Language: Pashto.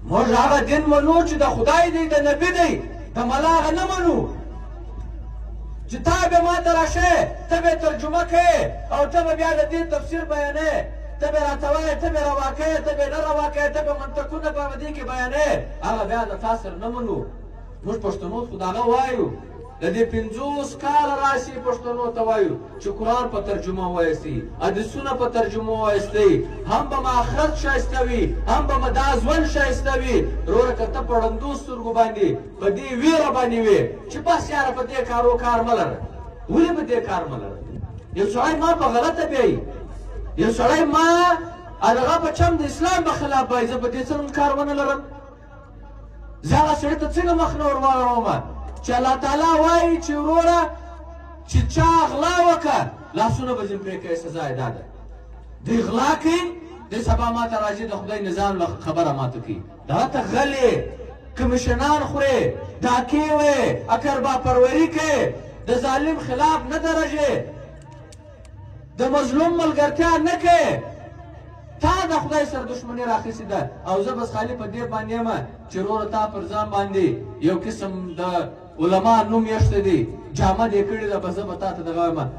موږ هغه دین منو چې د خدای دی د نبي دی د ملا هغه نه منو چې تا به ما ته راشې ته به ترجمه کوې او ته به بیا د دې تفسیر بیانې ته به راته وایې ته به روا کوې ته به نه روا کوې ته به منطقونه به دې کې بیانې هغه بیا د تا سره نه منو موږ پښتنو خو د هغه وایو د دې 50 کاله راشي پښتنو ته وایو چې قرآن په ترجمه وایسي حدیثونه په ترجمه وایسي هم به آخرت ښایسته وي هم به دا ژوند ښایسته وي وروره که ته په ړندو سترګو باندې په دې ویره باندې وې چې بس یاره په دې کارو کار مه لره ولې په دې کار مه لره یو سړی ما په غلطه بیایي یو سړی ما هغه په چم د اسلام په خلاف بیایي زه په دې څه کار ونه لرم زه هغه سړي ته څنګه مخ نه ور واړومه چې الله تعالی وایي چې وروره چې چا غلا وکړه لاسونه به ځین پرې کوي سزا یې دا ده دوی غلا کوي دوی سبا ماته راځي د خدای نظام له خبره ماته کوي دا ته غلې کمیشنان خورې ډاکې وې اکربا پروری کوې د ظالم خلاف نه درجې د مظلوم ملګرتیا نه کوې تا د خدای سره دښمني راخیستې ده او زه بس خالي په دې باندې یم چې وروره تا پر ځان باندې یو قسم د علما نوم یشته دی جامه دې کړې ده بس زه به تا ته دغه وایم